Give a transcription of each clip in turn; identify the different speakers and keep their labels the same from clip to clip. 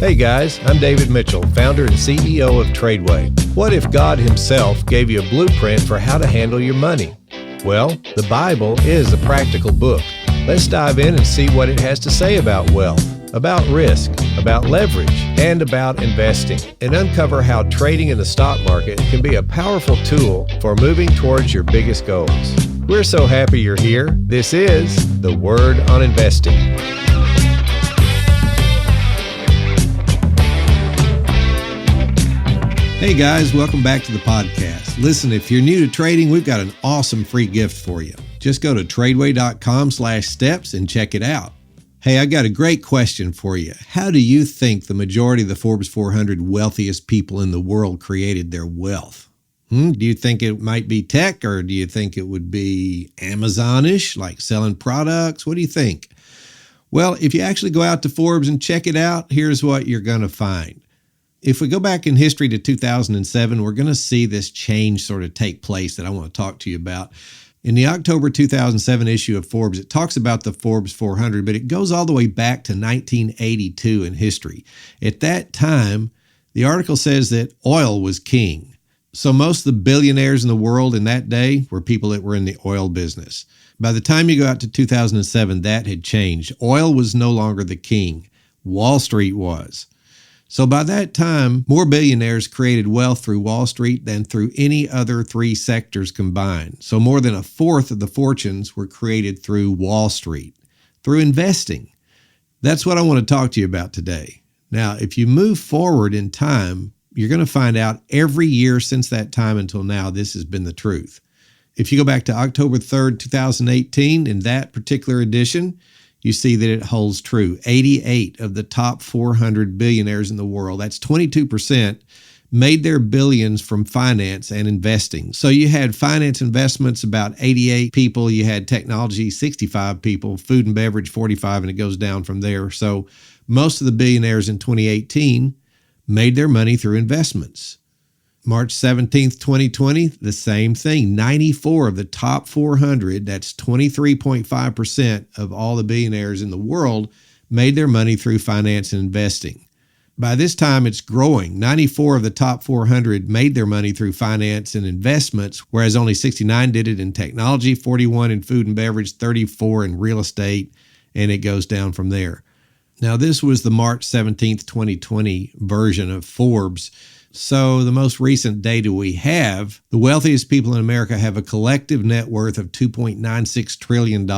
Speaker 1: Hey guys, I'm David Mitchell, founder and CEO of TRADEway. What if God himself gave you a blueprint for how to handle your money? Well, the Bible is a practical book. Let's dive in and see what it has to say about wealth, about risk, about leverage, and about investing, and uncover how trading in the stock market can be a powerful tool for moving towards your biggest goals. We're so happy you're here. This is The Word on Investing. Hey guys, welcome back to the podcast. Listen, if you're new to trading, we've got an awesome free gift for you. Just go to TRADEway.com/steps and check it out. Hey, I got a great question for you. How do you think the majority of the Forbes 400 wealthiest people in the world created their wealth? Do you think it might be tech, or do you think it would be Amazon-ish, like selling products? What do you think? Well, if you actually go out to Forbes and check it out, here's what you're going to find. If we go back in history to 2007, we're going to see this change sort of take place that I want to talk to you about. In the October 2007 issue of Forbes, it talks about the Forbes 400, but it goes all the way back to 1982 in history. At that time, the article says that oil was king. So most of the billionaires in the world in that day were people that were in the oil business. By the time you go out to 2007, that had changed. Oil was no longer the king. Wall Street was. So by that time, more billionaires created wealth through Wall Street than through any other three sectors combined. So more than a fourth of the fortunes were created through Wall Street, through investing. That's what I want to talk to you about today. Now, if you move forward in time, you're going to find out every year since that time until now, this has been the truth. If you go back to October 3rd, 2018, in that particular edition, you see that it holds true. 88 of the top 400 billionaires in the world, that's 22%, made their billions from finance and investing. So you had finance investments, about 88 people. You had technology, 65 people, food and beverage, 45, and it goes down from there. So most of the billionaires in 2018 made their money through investments. March 17th, 2020, the same thing. 94 of the top 400, that's 23.5% of all the billionaires in the world, made their money through finance and investing. By this time, it's growing. 94 of the top 400 made their money through finance and investments, whereas only 69 did it in technology, 41 in food and beverage, 34 in real estate, and it goes down from there. Now, this was the March 17th, 2020 version of Forbes. So the most recent data we have, the wealthiest people in America have a collective net worth of $2.96 trillion,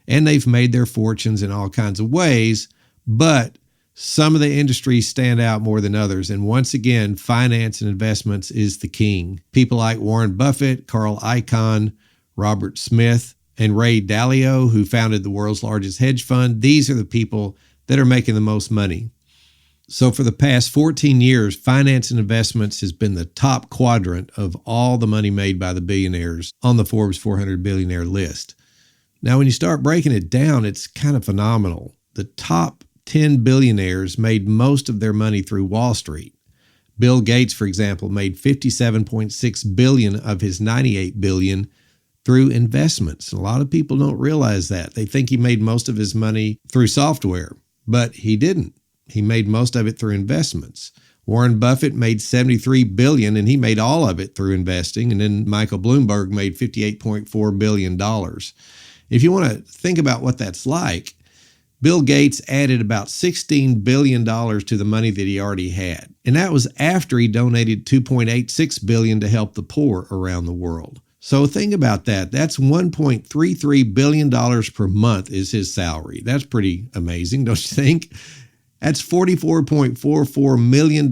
Speaker 1: and they've made their fortunes in all kinds of ways, but some of the industries stand out more than others. And once again, finance and investments is the king. People like Warren Buffett, Carl Icahn, Robert Smith, and Ray Dalio, who founded the world's largest hedge fund, these are the people that are making the most money. So for the past 14 years, finance and investments has been the top quadrant of all the money made by the billionaires on the Forbes 400 billionaire list. Now, when you start breaking it down, it's kind of phenomenal. The top 10 billionaires made most of their money through Wall Street. Bill Gates, for example, made $57.6 billion of his $98 billion through investments. A lot of people don't realize that. They think he made most of his money through software, but he didn't. He made most of it through investments. Warren Buffett made $73 billion, and he made all of it through investing. And then Michael Bloomberg made $58.4 billion. If you want to think about what that's like, Bill Gates added about $16 billion to the money that he already had. And that was after he donated $2.86 billion to help the poor around the world. So think about that. That's $1.33 billion per month is his salary. That's pretty amazing, don't you think? That's $44.44 million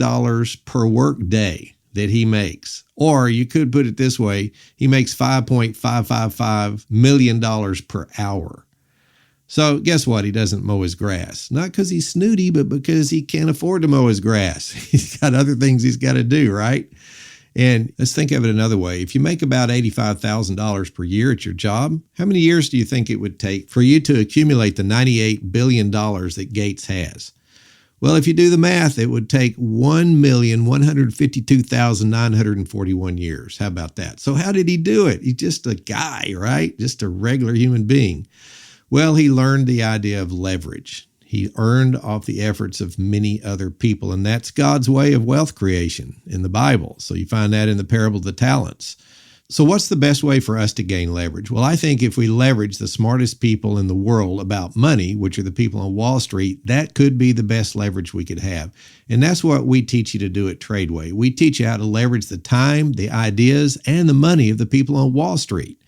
Speaker 1: per work day that he makes. Or you could put it this way, he makes $5.555 million per hour. So guess what? He doesn't mow his grass. Not because he's snooty, but because he can't afford to mow his grass. He's got other things he's got to do, right? And let's think of it another way. If you make about $85,000 per year at your job, how many years do you think it would take for you to accumulate the $98 billion that Gates has? Well, if you do the math, it would take 1,152,941 years. How about that? So how did he do it? He's just a guy, right? Just a regular human being. Well, he learned the idea of leverage. He earned off the efforts of many other people, and that's God's way of wealth creation in the Bible. So you find that in the parable of the talents. So what's the best way for us to gain leverage? Well, I think if we leverage the smartest people in the world about money, which are the people on Wall Street, that could be the best leverage we could have. And that's what we teach you to do at TRADEway. We teach you how to leverage the time, the ideas, and the money of the people on Wall Street.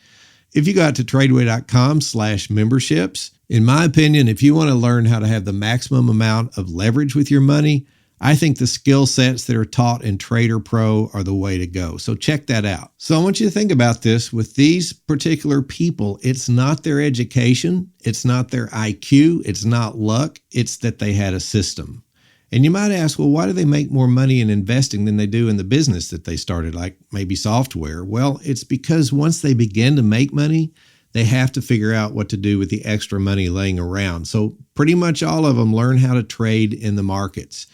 Speaker 1: If you got to TRADEway.com/memberships, in my opinion, if you want to learn how to have the maximum amount of leverage with your money, I think the skill sets that are taught in Trader Pro are the way to go. So check that out. So I want you to think about this. With these particular people, it's not their education, it's not their IQ, it's not luck, it's that they had a system. And you might ask, well, why do they make more money in investing than they do in the business that they started, like maybe software? Well, it's because once they begin to make money, they have to figure out what to do with the extra money laying around. So pretty much all of them learn how to trade in the markets.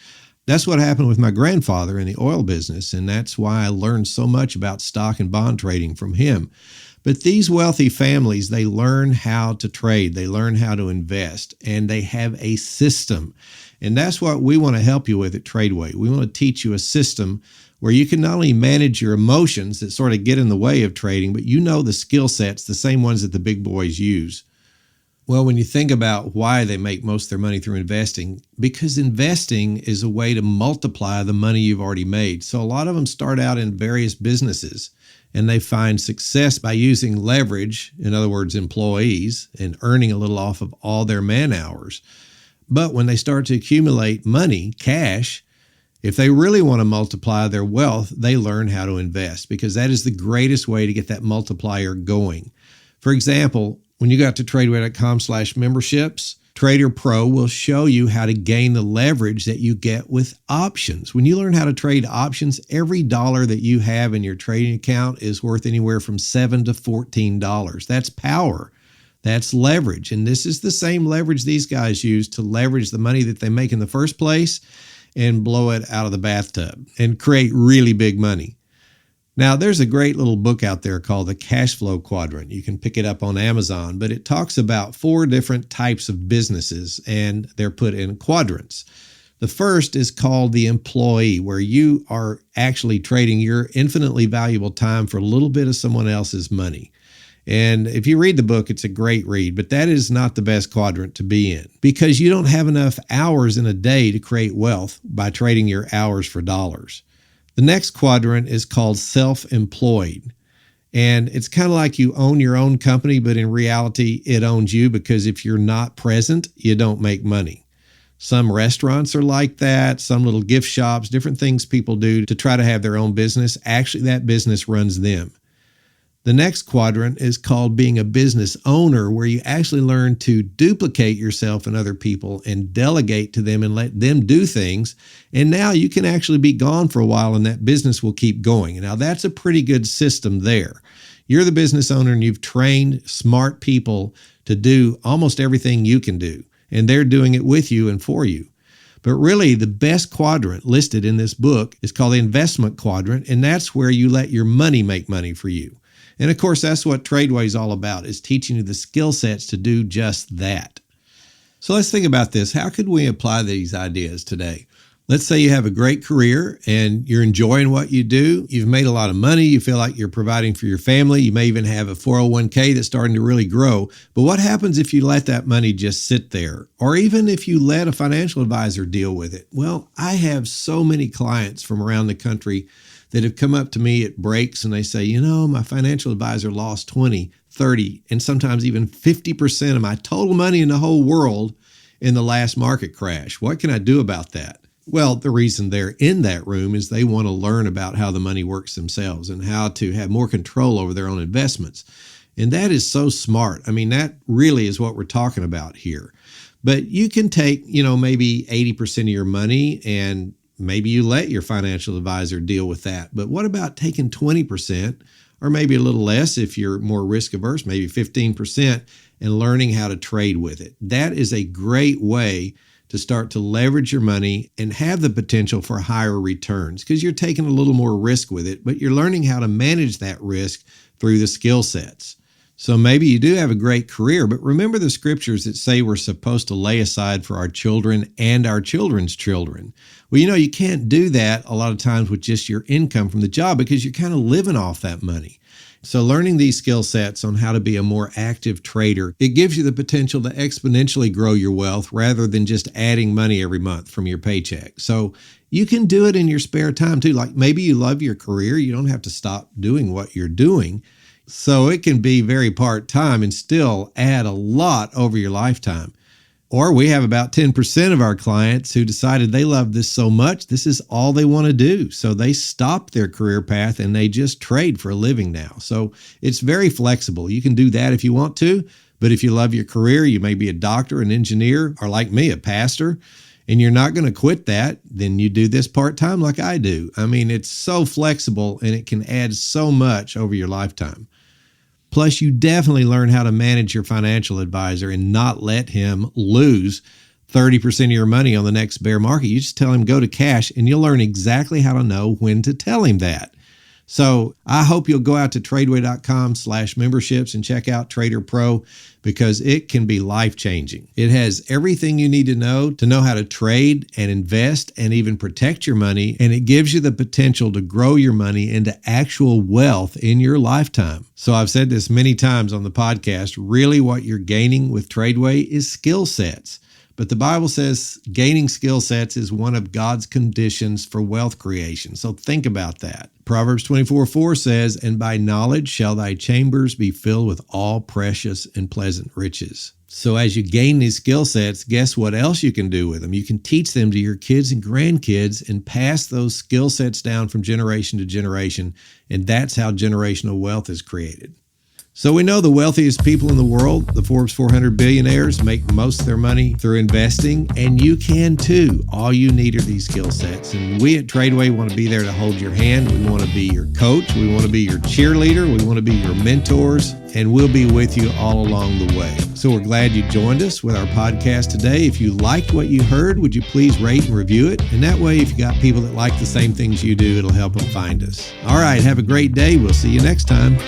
Speaker 1: That's what happened with my grandfather in the oil business, and that's why I learned so much about stock and bond trading from him. But these wealthy families, they learn how to trade, they learn how to invest, and they have a system. And that's what we want to help you with at TRADEway. We want to teach you a system where you can not only manage your emotions that sort of get in the way of trading, but you know the skill sets, the same ones that the big boys use. Well, when you think about why they make most of their money through investing, because investing is a way to multiply the money you've already made. So a lot of them start out in various businesses and they find success by using leverage, in other words, employees, and earning a little off of all their man hours. But when they start to accumulate money, cash, if they really want to multiply their wealth, they learn how to invest because that is the greatest way to get that multiplier going. For example, when you got to TRADEway.com/memberships, Trader Pro will show you how to gain the leverage that you get with options. When you learn how to trade options, every dollar that you have in your trading account is worth anywhere from $7 to $14. That's power. That's leverage. And this is the same leverage these guys use to leverage the money that they make in the first place and blow it out of the bathtub and create really big money. Now, there's a great little book out there called The Cash Flow Quadrant. You can pick it up on Amazon, but it talks about 4 different types of businesses, and they're put in quadrants. The first is called the employee, where you are actually trading your infinitely valuable time for a little bit of someone else's money. And if you read the book, it's a great read, but that is not the best quadrant to be in because you don't have enough hours in a day to create wealth by trading your hours for dollars. The next quadrant is called self-employed. And it's kind of like you own your own company, but in reality, it owns you because if you're not present, you don't make money. Some restaurants are like that, some little gift shops, different things people do to try to have their own business. Actually, that business runs them. The next quadrant is called being a business owner, where you actually learn to duplicate yourself and other people and delegate to them and let them do things. And now you can actually be gone for a while and that business will keep going. And now that's a pretty good system there. You're the business owner and you've trained smart people to do almost everything you can do. And they're doing it with you and for you. But really, the best quadrant listed in this book is called the investment quadrant. And that's where you let your money make money for you. And of course, that's what TRADEway is all about, is teaching you the skill sets to do just that. So let's think about this. How could we apply these ideas today? Let's say you have a great career and you're enjoying what you do. You've made a lot of money. You feel like you're providing for your family. You may even have a 401k that's starting to really grow. But what happens if you let that money just sit there? Or even if you let a financial advisor deal with it? Well, I have so many clients from around the country that have come up to me at breaks and they say, you know, my financial advisor lost 20, 30, and sometimes even 50% of my total money in the whole world in the last market crash. What can I do about that? Well, the reason they're in that room is they want to learn about how the money works themselves and how to have more control over their own investments. And that is so smart. I mean, that really is what we're talking about here. But you can take, maybe 80% of your money and maybe you let your financial advisor deal with that. But what about taking 20% or maybe a little less if you're more risk averse, maybe 15%, and learning how to trade with it? That is a great way to start to leverage your money and have the potential for higher returns because you're taking a little more risk with it, but you're learning how to manage that risk through the skill sets. So maybe you do have a great career, but remember the scriptures that say we're supposed to lay aside for our children and our children's children. Well, you can't do that a lot of times with just your income from the job because you're kind of living off that money. So learning these skill sets on how to be a more active trader, it gives you the potential to exponentially grow your wealth rather than just adding money every month from your paycheck. So you can do it in your spare time too. Like maybe you love your career. You don't have to stop doing what you're doing. So it can be very part-time and still add a lot over your lifetime. Or we have about 10% of our clients who decided they love this so much, this is all they want to do. So they stop their career path and they just trade for a living now. So it's very flexible. You can do that if you want to, but if you love your career, you may be a doctor, an engineer, or like me, a pastor, and you're not going to quit that, then you do this part-time like I do. I mean, it's so flexible and it can add so much over your lifetime. Plus, you definitely learn how to manage your financial advisor and not let him lose 30% of your money on the next bear market. You just tell him go to cash and you'll learn exactly how to know when to tell him that. So I hope you'll go out to TRADEway.com/memberships and check out Trader Pro because it can be life-changing. It has everything you need to know how to trade and invest and even protect your money, and it gives you the potential to grow your money into actual wealth in your lifetime. So I've said this many times on the podcast, really what you're gaining with TRADEway is skill sets. But the Bible says gaining skill sets is one of God's conditions for wealth creation. So think about that. Proverbs 24:4 says, "And by knowledge shall thy chambers be filled with all precious and pleasant riches." So as you gain these skill sets, guess what else you can do with them? You can teach them to your kids and grandkids and pass those skill sets down from generation to generation. And that's how generational wealth is created. So we know the wealthiest people in the world, the Forbes 400 billionaires, make most of their money through investing, and you can too. All you need are these skill sets. And we at TRADEway want to be there to hold your hand. We want to be your coach. We want to be your cheerleader. We want to be your mentors, and we'll be with you all along the way. So we're glad you joined us with our podcast today. If you liked what you heard, would you please rate and review it? And that way, if you got people that like the same things you do, it'll help them find us. All right, have a great day. We'll see you next time.